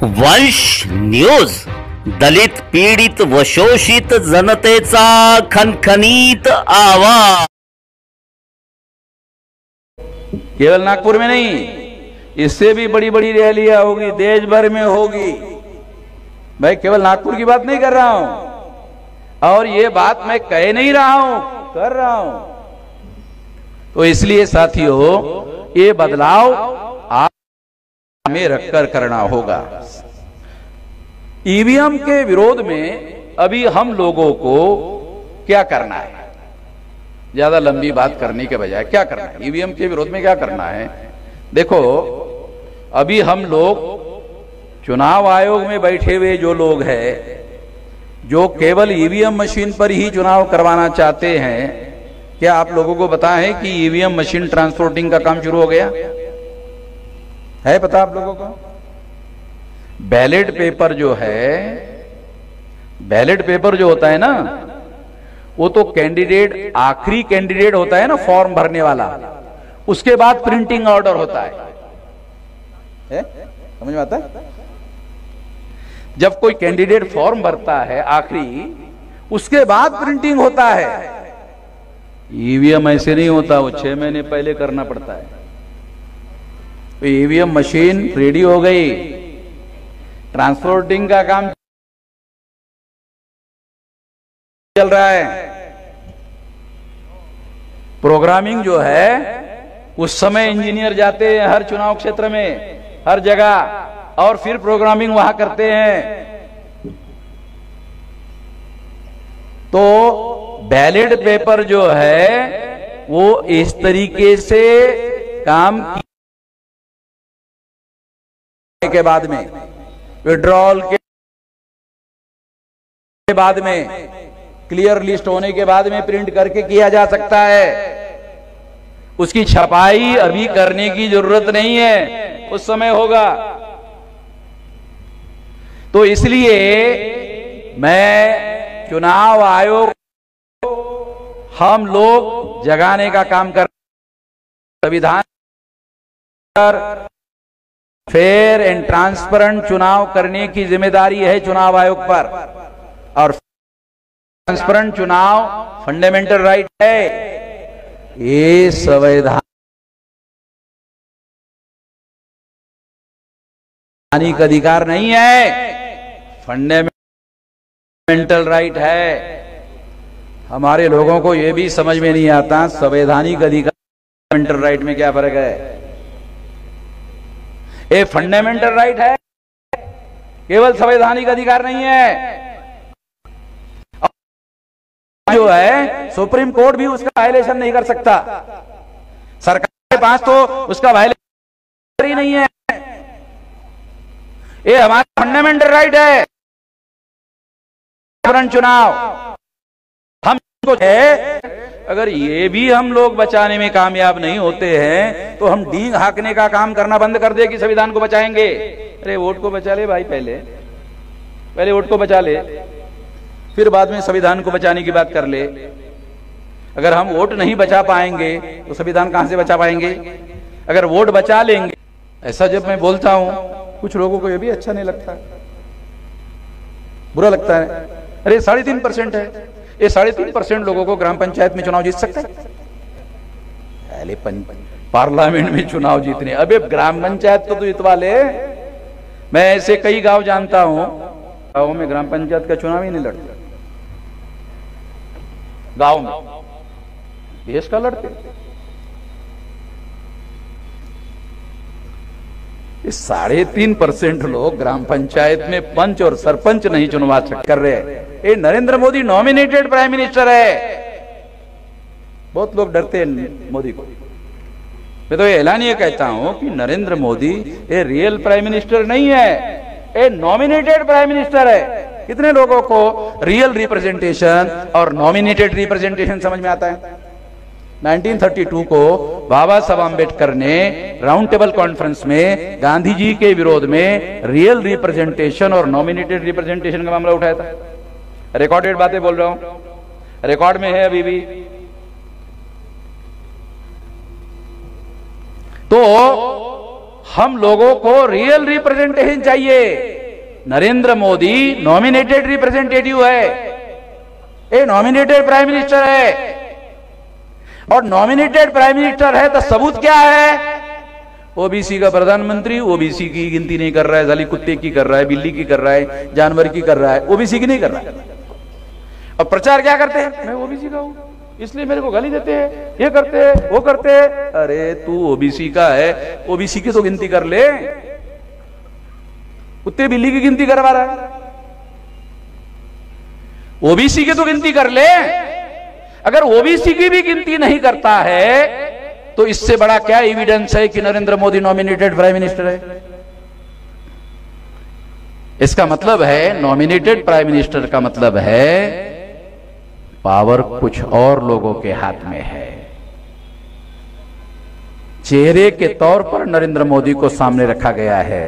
वंश न्यूज, दलित पीडित व शोषित जनतेचा खनखनीत आवाज। केवल नागपुर में नहीं, इससे भी बड़ी बड़ी रैलियां होगी, देश भर में होगी। मैं केवल नागपुर की बात नहीं कर रहा हूं, और ये बात मैं कह नहीं रहा हूं, कर रहा हूं। तो इसलिए साथियों, ये बदलाव आप में रखकर करना होगा। ईवीएम के विरोध में अभी हम लोगों को क्या करना है? ज्यादा लंबी बात करने के बजाय क्या करना है? ईवीएम के विरोध में क्या करना है? देखो, अभी हम लोग चुनाव आयोग में बैठे हुए जो लोग हैं, जो केवल ईवीएम मशीन पर ही चुनाव करवाना चाहते हैं, क्या आप लोगों को पता है कि ईवीएम मशीन ट्रांसपोर्टिंग का काम शुरू हो गया है? पता आप लोगों को? बैलेट पेपर जो है, बैलेट पेपर जो होता है ना, वो तो कैंडिडेट, आखिरी कैंडिडेट होता है ना फॉर्म भरने वाला, उसके बाद प्रिंटिंग ऑर्डर होता है? समझ में आता है? जब कोई कैंडिडेट फॉर्म भरता है आखिरी, उसके बाद प्रिंटिंग होता है। ईवीएम ऐसे नहीं होता, वो 6 महीने पहले करना पड़ता है। तो ईवीएम मशीन रेडी हो गई, ट्रांसपोर्टिंग का काम चल रहा है। प्रोग्रामिंग जो है, उस समय इंजीनियर जाते हैं हर चुनाव क्षेत्र में, हर जगह, और फिर प्रोग्रामिंग वहां करते हैं। तो बैलेट पेपर जो है वो इस तरीके से काम के बाद में, विड्रॉल के बाद में, क्लियर लिस्ट होने के बाद में प्रिंट करके किया जा सकता है। उसकी छपाई अभी करने की जरूरत नहीं है, उस समय होगा। तो इसलिए मैं चुनाव आयोग हम लोग जगाने का काम कर, संविधान पर फेयर एंड ट्रांसपेरेंट चुनाव करने की जिम्मेदारी है चुनाव आयोग पर, और ट्रांसपेरेंट चुनाव फंडामेंटल राइट है। ये संवैधानिक अधिकार नहीं है, फंडामेंटल राइट है। हमारे लोगों को यह भी समझ में नहीं आता संवैधानिक अधिकार फंडामेंटल राइट में क्या फर्क है। ये फंडामेंटल राइट है, केवल संवैधानिक अधिकार नहीं है। जो है सुप्रीम कोर्ट भी उसका वायलेशन नहीं कर सकता, सरकार के पास तो उसका वायलेशन ही नहीं है। ये हमारा फंडामेंटल राइट है। चुनाव हम है, अगर ये भी हम लोग बचाने में कामयाब नहीं होते हैं, तो हम डींग हाँकने का काम करना बंद कर दे कि संविधान को बचाएंगे। अरे वोट को बचा ले भाई, पहले वोट को बचा ले, फिर बाद में संविधान को बचाने की बात कर ले। अगर हम वोट नहीं बचा पाएंगे तो संविधान कहां से बचा पाएंगे? अगर वोट बचा लेंगे, ऐसा जब मैं बोलता हूं, कुछ लोगों को यह भी अच्छा नहीं लगता, बुरा लगता है। अरे 3.5% है, ये 3.5% लोगों को ग्राम पंचायत में चुनाव जीत सकता है? पहले पार्लियामेंट में चुनाव जीतने, अबे ग्राम पंचायत तो जितवा ले। मैं ऐसे कई गांव जानता हूं, गांव में ग्राम पंचायत का चुनाव ही नहीं लड़ते। गांव में देश का लड़ते। इस 3.5% लोग ग्राम पंचायत में पंच और सरपंच नहीं चुनवा कर रहे। ये Narendra Modi nominated prime minister है। बहुत लोग डरते हैं मोदी को। मैं तो ये ऐलानिए कहता हूं कि नरेंद्र मोदी ये रियल प्राइम मिनिस्टर नहीं है, ये नॉमिनेटेड प्राइम मिनिस्टर है। कितने लोगों को रियल रिप्रेजेंटेशन और नॉमिनेटेड रिप्रेजेंटेशन समझ में आता है? 1932 को बाबा साहब आम्बेडकर ने राउंड टेबल कॉन्फ्रेंस में गांधी जी के विरोध में रियल रिप्रेजेंटेशन और नॉमिनेटेड रिप्रेजेंटेशन का मामला उठाया था। रिकॉर्डेड बातें बोल रहा हूं, रिकॉर्ड में है अभी भी। तो हम लोगों को रियल रिप्रेजेंटेशन चाहिए। नरेंद्र मोदी नॉमिनेटेड रिप्रेजेंटेटिव है, ये नॉमिनेटेड प्राइम मिनिस्टर है, और नॉमिनेटेड प्राइम मिनिस्टर है तो सबूत क्या है? ओबीसी का प्रधानमंत्री ओबीसी की गिनती नहीं कर रहा है, जाली कुत्ते की कर रहा है, बिल्ली की कर रहा है, जानवर की कर रहा है, ओबीसी की नहीं कर रहा है। और प्रचार क्या करते हैं? मैं ओबीसी का हूं इसलिए मेरे को गाली देते हैं, ये करते हैं, वो करते हैं। अरे तू ओबीसी का है, ओबीसी की तो गिनती कर ले, कुत्ते बिल्ली की गिनती करवा रहा है, ओबीसी की तो गिनती कर ले। अगर ओबीसी की भी गिनती नहीं करता है तो इससे बड़ा क्या एविडेंस है कि Narendra Modi nominated prime minister है? इसका मतलब है नॉमिनेटेड प्राइम मिनिस्टर का मतलब है पावर कुछ और लोगों के हाथ में है। चेहरे के तौर पर नरेंद्र मोदी को सामने रखा गया है।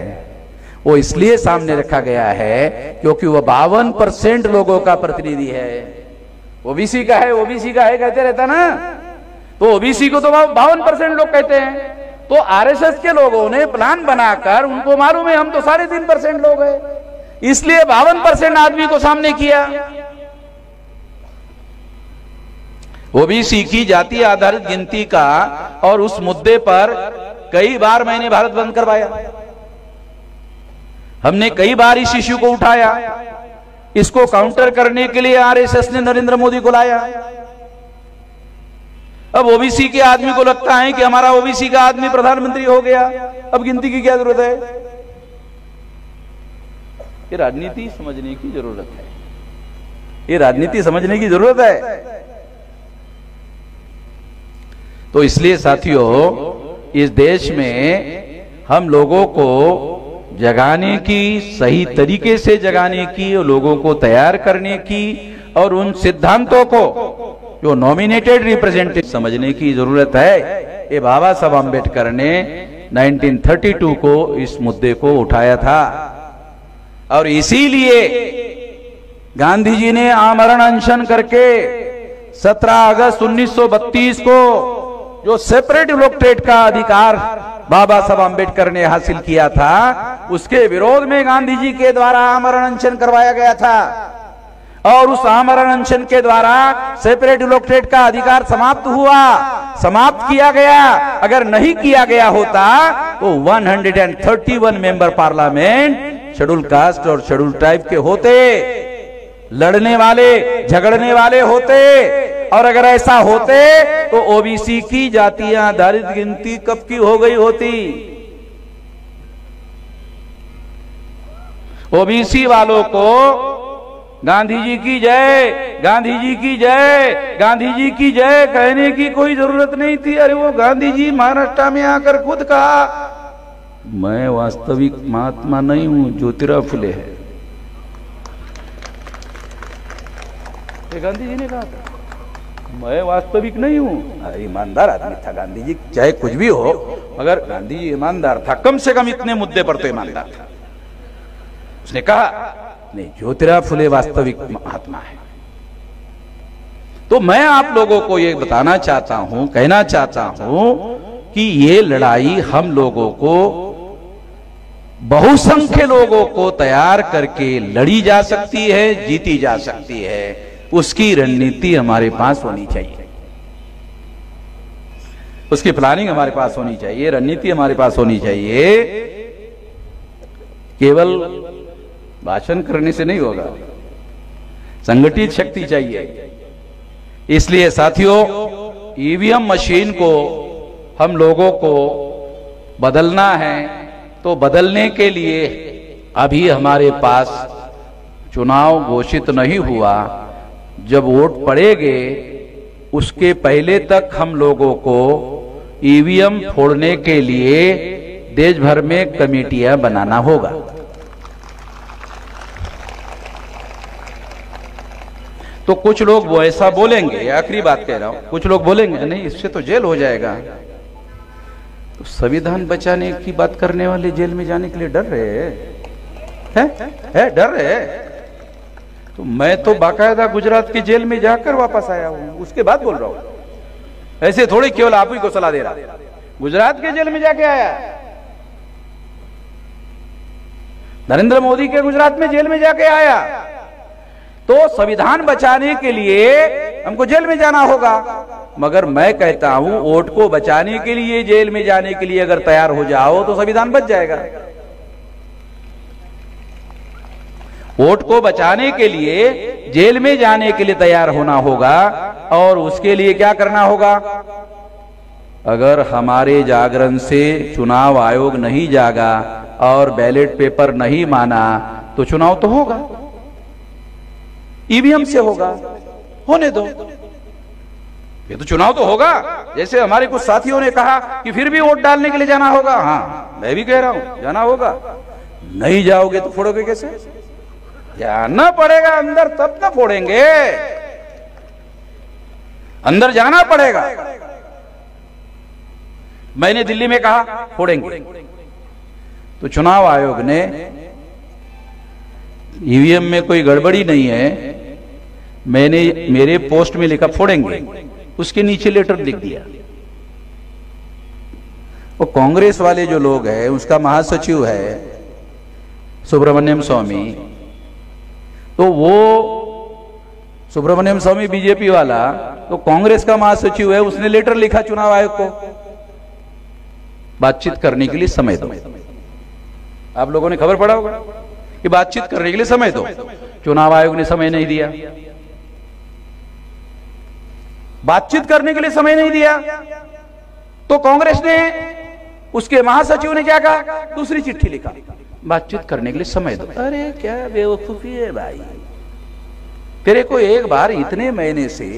वो इसलिए सामने रखा गया है क्योंकि वो 52% लोगों का प्रतिनिधि है। ओबीसी का है, ओबीसी का है कहते रहता ना, तो ओबीसी को तो 52% लोग कहते हैं। तो आरएसएस के लोगों ने प्लान बनाकर, उनको मालूम है हम तो 3.5% लोग हैं, इसलिए 52% आदमी को सामने किया। ओबीसी की जाति आधारित गिनती का और उस मुद्दे पर कई बार मैंने भारत बंद करवाया, हमने कई बार इस इश्यू को उठाया। इसको काउंटर करने के लिए आरएसएस ने नरेंद्र मोदी को लाया। अब ओबीसी के आदमी को लगता है कि हमारा ओबीसी का आदमी प्रधानमंत्री हो गया, अब गिनती की क्या जरूरत है? ये राजनीति समझने की जरूरत है, ये राजनीति समझने की जरूरत है। तो इसलिए साथियों, इस देश में हम लोगों को जगाने की, सही तरीके से जगाने की, लोगों को तैयार करने की, और उन सिद्धांतों को जो नॉमिनेटेड रिप्रेजेंटेटिव समझने की जरूरत है। ये बाबा साहब आम्बेडकर ने 1932 को इस मुद्दे को उठाया था, और इसीलिए गांधी जी ने आमरण अनशन करके 17 अगस्त 1932 को जो सेपरेट इलेक्टोरेट का अधिकार बाबा साहब आम्बेडकर ने हासिल किया था, उसके विरोध में गांधी जी के द्वारा आमरण अनशन करवाया गया था, और उस आमरण अनशन के द्वारा सेपरेट इलेक्टोरेट का अधिकार समाप्त हुआ, समाप्त किया गया। अगर नहीं किया गया होता तो 131 मेंबर पार्लियामेंट शेड्यूल कास्ट और शेड्यूल ट्राइब के होते, लड़ने वाले, झगड़ने वाले होते। और अगर ऐसा होते तो ओबीसी की जातियां आधारित गिनती कब की हो गई होती? ओबीसी वालों को गांधी जी की जय, गांधी जी की जय, गांधी जी की जय कहने की कोई जरूरत नहीं थी। अरे वो गांधी जी महाराष्ट्र में आकर खुद कहा, मैं वास्तविक महात्मा नहीं हूं, ज्योतिराव फुले है, ये गांधी जी ने कहा था, मैं वास्तविक नहीं हूं। ईमानदार आदमी था गांधी जी, चाहे कुछ भी हो, मगर गांधी जी ईमानदार था, कम से कम इतने मुद्दे पर तो ईमानदार था। उसने कहा नहीं, ज्योतिराव फुले वास्तविक महात्मा है। तो मैं आप लोगों को ये बताना चाहता हूं, कहना चाहता हूं कि ये लड़ाई हम लोगों को, बहुसंख्य लोगों को तैयार करके लड़ी जा सकती है, जीती जा सकती है। उसकी रणनीति हमारे पास होनी चाहिए, उसकी प्लानिंग हमारे पास होनी चाहिए, रणनीति हमारे पास होनी चाहिए। केवल भाषण करने से नहीं होगा, संगठित शक्ति चाहिए। इसलिए साथियों, ईवीएम मशीन को हम लोगों को बदलना है, तो बदलने के लिए अभी हमारे पास चुनाव घोषित नहीं हुआ। जब वोट पड़ेंगे उसके पहले तक हम लोगों को ईवीएम फोड़ने के लिए देश भर में कमेटियां बनाना होगा। तो कुछ लोग वो ऐसा बोलेंगे, आखिरी बात कह रहा हूं, कुछ लोग बोलेंगे नहीं इससे तो जेल हो जाएगा। तो संविधान बचाने की बात करने वाले जेल में जाने के लिए डर रहे हैं, डर रहे हैं। तो मैं तो बाकायदा गुजरात के जेल में जाकर वापस आया हूं, उसके बाद बोल रहा हूं। ऐसे थोड़ी केवल आप ही को सलाह दे रहा, गुजरात के जेल में जाके आया। नरेंद्र मोदी के गुजरात में जेल में जाके आया, तो संविधान बचाने के लिए हमको जेल में जाना होगा। मगर मैं कहता हूं वोट को बचाने के लिए जेल में जाने के लिए अगर तैयार हो जाओ तो संविधान बच जाएगा। वोट को बचाने के लिए जेल में जाने के लिए तैयार होना होगा, और उसके लिए क्या करना होगा? अगर हमारे जागरण से चुनाव आयोग नहीं जागा और बैलेट पेपर नहीं माना तो चुनाव तो होगा, ईवीएम से होगा, होने दो, ये तो चुनाव तो होगा। जैसे हमारे कुछ साथियों ने कहा कि फिर भी वोट डालने के लिए जाना होगा, हाँ मैं भी कह रहा हूं जाना होगा। नहीं जाओगे तो फोड़ोगे कैसे? जाना पड़ेगा अंदर, तब ना फोड़ेंगे, अंदर जाना पड़ेगा। मैंने दिल्ली में कहा फोड़ेंगे, तो चुनाव आयोग ने ईवीएम में कोई गड़बड़ी नहीं है, मैंने मेरे पोस्ट में लिखा फोड़ेंगे, उसके नीचे लेटर लिख दिया। वो कांग्रेस वाले जो लोग हैं, उसका महासचिव है सुब्रमण्यम स्वामी, तो वो सुब्रमण्यम स्वामी बीजेपी वाला, तो कांग्रेस का महासचिव है, उसने लेटर लिखा चुनाव आयोग को, बातचीत करने के लिए समय दो। आप लोगों ने खबर पड़ा होगा कि बातचीत करने के लिए समय दो, चुनाव आयोग ने समय नहीं दिया, बातचीत करने के लिए समय नहीं दिया। तो कांग्रेस ने, उसके महासचिव ने क्या कहा? दूसरी चिट्ठी लिखा, बातचीत करने के लिए समय दो। अरे क्या बेवकूफी है भाई, तेरे को एक बार इतने महीने से,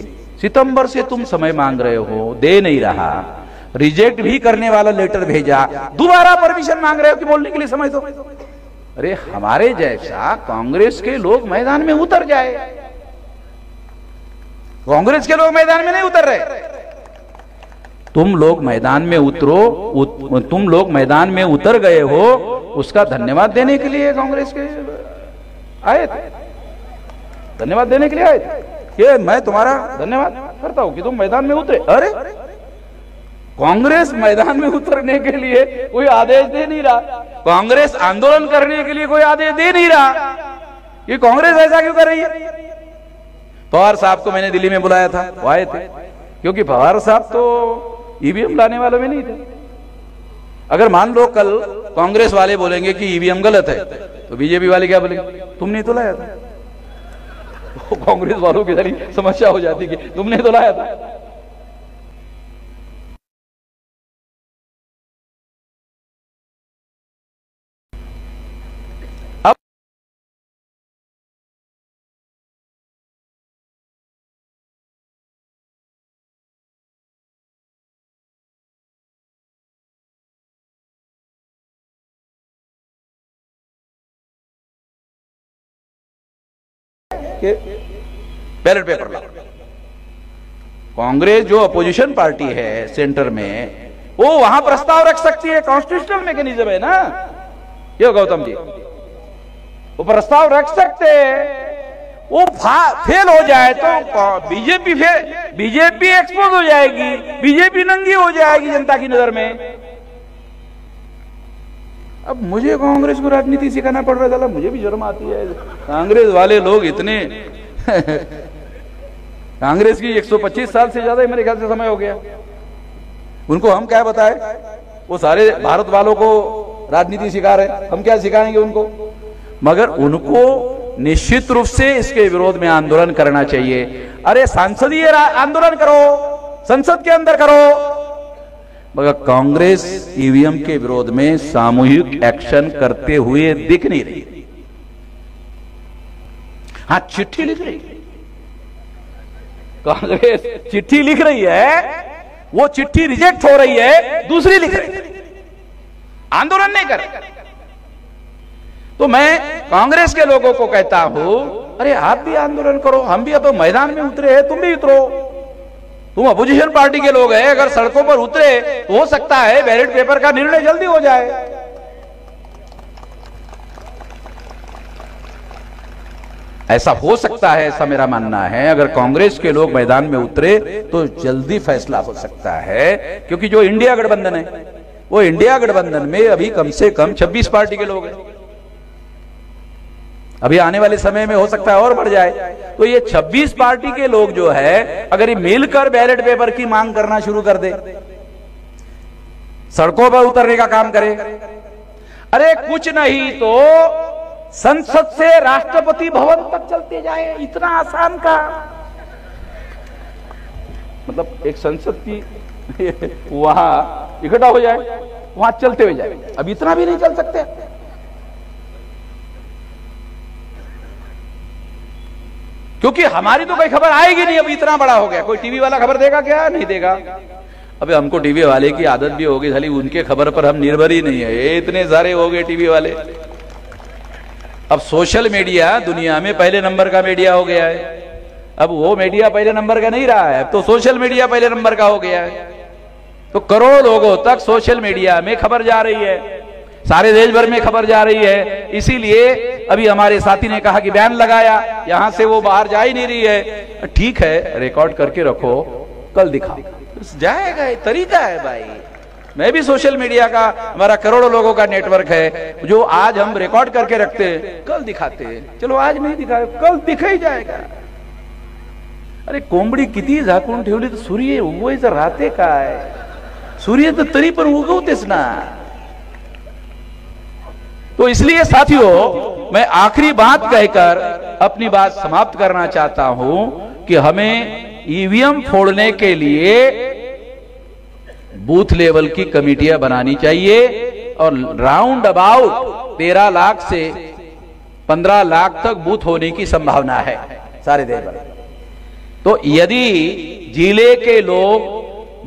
सितंबर से तुम समय मांग रहे हो, दे नहीं रहा, रिजेक्ट भी करने वाला लेटर भेजा, दोबारा परमिशन मांग रहे हो कि बोलने के लिए समय दो। अरे हमारे जैसा कांग्रेस के लोग मैदान में उतर जाए, कांग्रेस के लोग मैदान में नहीं उतर रहे। तुम लोग मैदान में उतरो, तुम लोग मैदान में उतर गए हो, उसका धन्यवाद देने के लिए कांग्रेस के आए थे, धन्यवाद देने के लिए आए थे कि मैं तुम्हारा धन्यवाद करता हूं कि तुम मैदान में उतरे। अरे कांग्रेस मैदान में उतरने के लिए कोई आदेश दे नहीं रहा, कांग्रेस आंदोलन करने के लिए कोई आदेश दे नहीं रहा, ये कांग्रेस ऐसा क्यों कर रही है? पवार साहब को मैंने दिल्ली में बुलाया था, वो आए थे, क्योंकि पवार साहब तो ईवीएम लाने वालों में नहीं थे। अगर मान लो कल कांग्रेस वाले बोलेंगे कि ईवीएम गलत है, तो बीजेपी वाले क्या बोलेंगे? तुमने तो लाया था। कांग्रेस वालों की सारी समस्या हो जाती कि तुमने तो लाया था। बैलेट पेपर लाओ। कांग्रेस जो अपोजिशन पार्टी है सेंटर में, वो वहां प्रस्ताव रख सकती है, कॉन्स्टिट्यूशनल मैकेनिज्म है ना ये गौतम जी, वो प्रस्ताव रख सकते हैं। वो फेल हो जाए तो बीजेपी एक्सपोज हो जाएगी, बीजेपी नंगी हो जाएगी जनता की नजर में। अब मुझे कांग्रेस को राजनीति सिखाना पड़ रहा था, मुझे भी शर्म आती है। कांग्रेस वाले लोग इतने कांग्रेस की 125 साल से ज्यादा मेरे ख्याल से समय हो गया, उनको हम क्या बताएं? वो सारे भारत वालों को राजनीति सिखा रहे, हम क्या सिखाएंगे उनको? मगर उनको निश्चित रूप से इसके विरोध में आंदोलन करना चाहिए। अरे सांसदीय आंदोलन करो, संसद के अंदर करो, मगर कांग्रेस ईवीएम के विरोध में सामूहिक एक्शन करते हुए दिख नहीं रही। हाँ, चिट्ठी लिख रही है कांग्रेस, चिट्ठी लिख रही है, वो चिट्ठी रिजेक्ट हो रही है, दूसरी लिख रही है, आंदोलन नहीं कर रही। तो मैं कांग्रेस के लोगों को कहता हूं, अरे आप भी आंदोलन करो, हम भी अब मैदान में उतरे हैं, तुम भी उतरो। तुम अपोजिशन पार्टी के लोग हैं, अगर सड़कों पर उतरे तो हो सकता है बैलेट पेपर का निर्णय जल्दी हो जाए। ऐसा हो सकता है, ऐसा मेरा मानना है। अगर कांग्रेस के लोग मैदान में उतरे तो जल्दी फैसला हो सकता है, क्योंकि जो इंडिया गठबंधन है, वो इंडिया गठबंधन में अभी कम से कम 26 पार्टी के लोग हैं। अभी आने वाले समय में हो सकता है और बढ़ जाए। तो ये 26 पार्टी के लोग जो है अगर ये मिलकर बैलेट पेपर की मांग करना शुरू कर दे, सड़कों पर उतरने का काम करे, अरे कुछ नहीं तो संसद से राष्ट्रपति भवन तक चलते जाए, इतना आसान का मतलब एक संसद की वहां इकट्ठा हो जाए, वहां चलते हुए जाए। अब इतना भी नहीं चल सकते, क्योंकि हमारी तो कोई खबर आएगी नहीं। अब इतना बड़ा हो गया, कोई टीवी वाला खबर देगा क्या? नहीं देगा। अबे हमको टीवी वाले की आदत भी होगी, खाली उनके खबर पर हम निर्भर ही नहीं है, ये इतने सारे हो गए टीवी वाले। अब सोशल मीडिया दुनिया में पहले नंबर का मीडिया हो गया है। अब वो मीडिया पहले नंबर का नहीं रहा है, अब तो सोशल मीडिया पहले नंबर का हो गया है। तो करोड़ों लोगों तक सोशल मीडिया में खबर जा रही है, सारे देश भर में खबर जा रही है। इसीलिए अभी हमारे साथी ने कहा कि बैन लगाया, यहां से वो बाहर जा ही नहीं रही है। ठीक है, रिकॉर्ड करके रखो, कल दिखाओ, जाएगा। ये तरीका है भाई। मैं भी सोशल मीडिया का, हमारा करोड़ों लोगों का नेटवर्क है, जो आज हम रिकॉर्ड करके रखते हैं, कल दिखाते हैं। चलो आज नहीं दिखाए, कल दिखा ही जाएगा। अरे कोंबडी किती झाकून ठेवली तर सूर्य उगवायचं राहते काय? सूर्य तर तरी पण उगवतेच ना। तो इसलिए साथियों, मैं आखिरी बात कहकर अपनी बात समाप्त करना चाहता हूं कि हमें ईवीएम फोड़ने के लिए बूथ लेवल की कमेटियां बनानी चाहिए और राउंड अबाउट 13 लाख से 15 लाख तक बूथ होने की संभावना है सारे देश भर। तो यदि जिले के लोग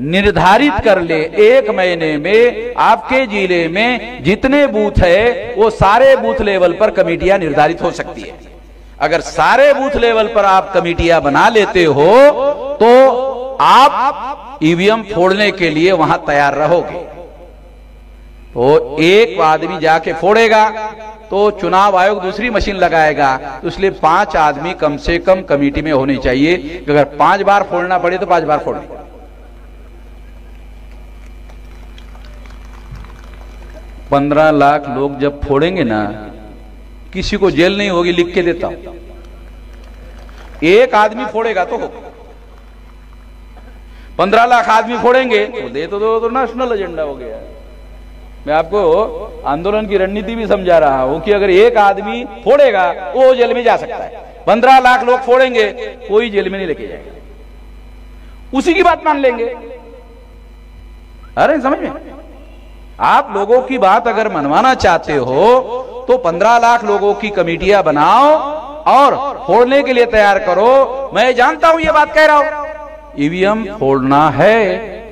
निर्धारित कर ले 1 महीने में आपके जिले में जितने बूथ है वो सारे बूथ लेवल पर कमेटियां निर्धारित हो सकती है। अगर सारे बूथ लेवल पर आप कमेटियां बना लेते हो तो आप ईवीएम फोड़ने के लिए वहां तैयार रहोगे। तो एक आदमी जाके फोड़ेगा तो चुनाव आयोग दूसरी मशीन लगाएगा, तो इसलिए 5 आदमी कम से कम कमेटी में होने चाहिए। अगर 5 बार फोड़ना पड़े तो 5 बार फोड़े। 15 लाख लोग जब फोड़ेंगे ना, किसी को जेल नहीं होगी, लिख के देता हूं। एक आदमी फोड़ेगा तो होगा, 15 लाख आदमी फोड़ेंगे तो दे तो नेशनल एजेंडा हो गया। मैं आपको आंदोलन की रणनीति भी समझा रहा हूं कि अगर एक आदमी फोड़ेगा वो जेल में जा सकता है, 15 लाख लोग फोड़ेंगे कोई जेल में नहीं लेके जाएगा, उसी की बात मान लेंगे। अरे समझ में, आप लोगों की बात अगर मनवाना चाहते हो तो 15 लाख लोगों की कमेटियां बनाओ और फोड़ने के लिए तैयार करो। मैं जानता हूं ये बात कह रहा हूं, ईवीएम फोड़ना है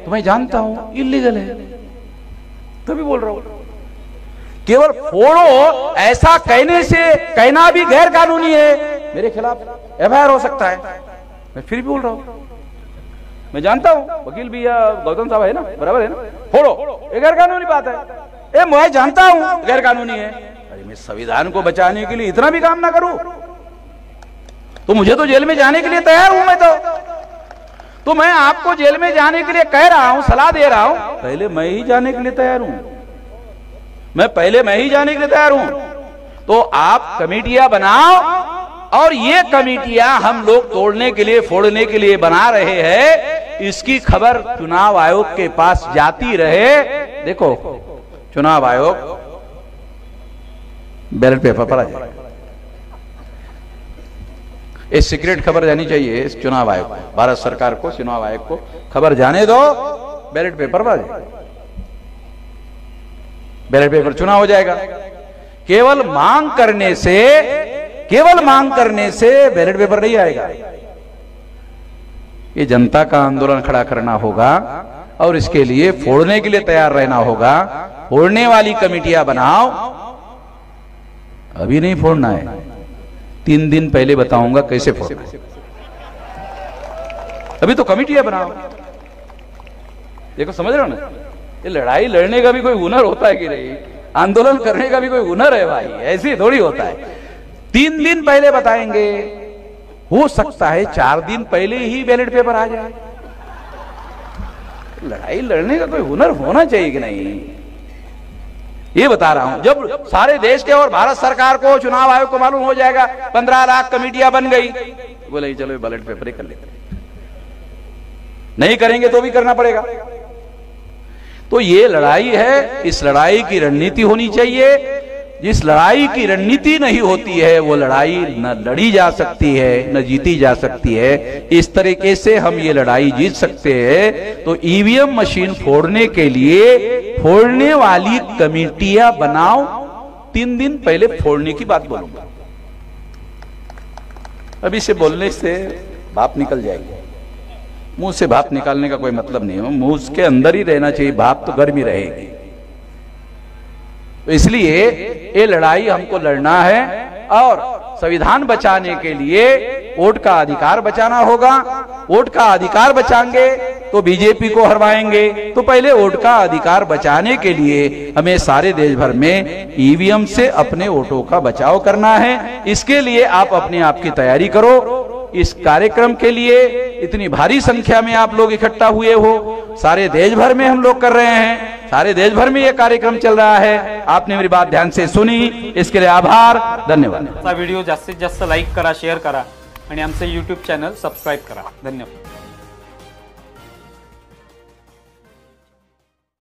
तो मैं जानता हूं इलीगल है, तभी बोल रहा हूं। केवल फोड़ो ऐसा कहने से, कहना भी गैर कानूनी है, मेरे खिलाफ एफआईआर हो सकता है। मैं फिर भी बोल रहा हूं, मैं जानता हूं, वकील भी या गौतम साहब है ना, बराबर है ना, फोड़ो, ये गैर कानूनी बात है। मैं जानता हूं गैर कानूनी है। अरे मैं संविधान को बचाने के लिए इतना भी काम ना करूं तो मुझे तो जेल में जाने के लिए तैयार हूं मैं तो मैं आपको जेल में जाने के लिए कह रहा हूं, सलाह दे रहा हूं, पहले मैं ही जाने के लिए तैयार हूं, पहले मैं ही जाने के लिए तैयार हूं। तो आप कमेटियां बनाओ और ये कमेटियां हम लोग तोड़ने के लिए, फोड़ने के लिए बना रहे हैं, इसकी खबर चुनाव आयोग के पास जाती रहे। देखो चुनाव आयोग बैलेट पेपर पर आ जाए, ये सीक्रेट खबर जानी चाहिए इस चुनाव आयोग को, भारत सरकार को, चुनाव आयोग को खबर जाने दो, बैलेट पेपर पर आ जाए, बैलेट पेपर चुनाव हो जाएगा। केवल मांग करने से बैलेट पेपर नहीं आएगा, ये जनता का आंदोलन खड़ा करना होगा और इसके लिए फोड़ने के लिए तैयार रहना होगा। फोड़ने वाली कमेटियां बनाओ, अभी नहीं फोड़ना है, 3 दिन पहले बताऊंगा कैसे फोड़ना है, अभी तो कमेटियां बनाओ। देखो समझ रहे हो ना, ये लड़ाई लड़ने का भी कोई हुनर होता है कि नहीं, आंदोलन करने का भी कोई हुनर है भाई, ऐसे थोड़ी होता है। 3 दिन पहले बताएंगे, हो सकता है 4 दिन पहले ही बैलेट पेपर आ जाए। लड़ाई लड़ने का कोई हुनर होना चाहिए कि नहीं। ये बता रहा हूं। जब सारे देश के और भारत सरकार को, चुनाव आयोग को मालूम हो जाएगा 15 लाख कमेटियां बन गई, बोले चलो बैलेट पेपर ही कर लेते, नहीं करेंगे तो भी करना पड़ेगा। तो ये लड़ाई है, इस लड़ाई की रणनीति होनी चाहिए। जिस लड़ाई की रणनीति नहीं होती है वो लड़ाई न लड़ी जा सकती है न जीती जा सकती है। इस तरीके से हम ये लड़ाई जीत सकते हैं। तो ईवीएम मशीन फोड़ने के लिए फोड़ने वाली कमेटियां बनाओ। 3 दिन पहले फोड़ने की बात बोलूंगा, अभी से बोलने से भाप निकल जाएगी। मुंह से भाप निकालने का कोई मतलब नहीं है, मुंह के अंदर ही रहना चाहिए, भाप तो गर्मी रहेगी। तो इसलिए ये लड़ाई हमको लड़ना है और संविधान बचाने के लिए वोट का अधिकार बचाना होगा। वोट का अधिकार बचाएंगे तो बीजेपी को हरवाएंगे। तो पहले वोट का अधिकार बचाने के लिए हमें सारे देश भर में ईवीएम से अपने वोटों का बचाव करना है। इसके लिए आप अपने आप की तैयारी करो। इस कार्यक्रम के लिए इतनी भारी संख्या में आप लोग इकट्ठा हुए हो, सारे देश भर में हम लोग कर रहे हैं, सारे देश भर में यह कार्यक्रम चल रहा है। आपने मेरी बात ध्यान से सुनी, इसके लिए आभार, धन्यवाद। व्हिडिओ जास्तीत जास्त लाईक करा, शेअर करा आणि आमचे YouTube चॅनल सबस्क्राईब करा। धन्यवाद।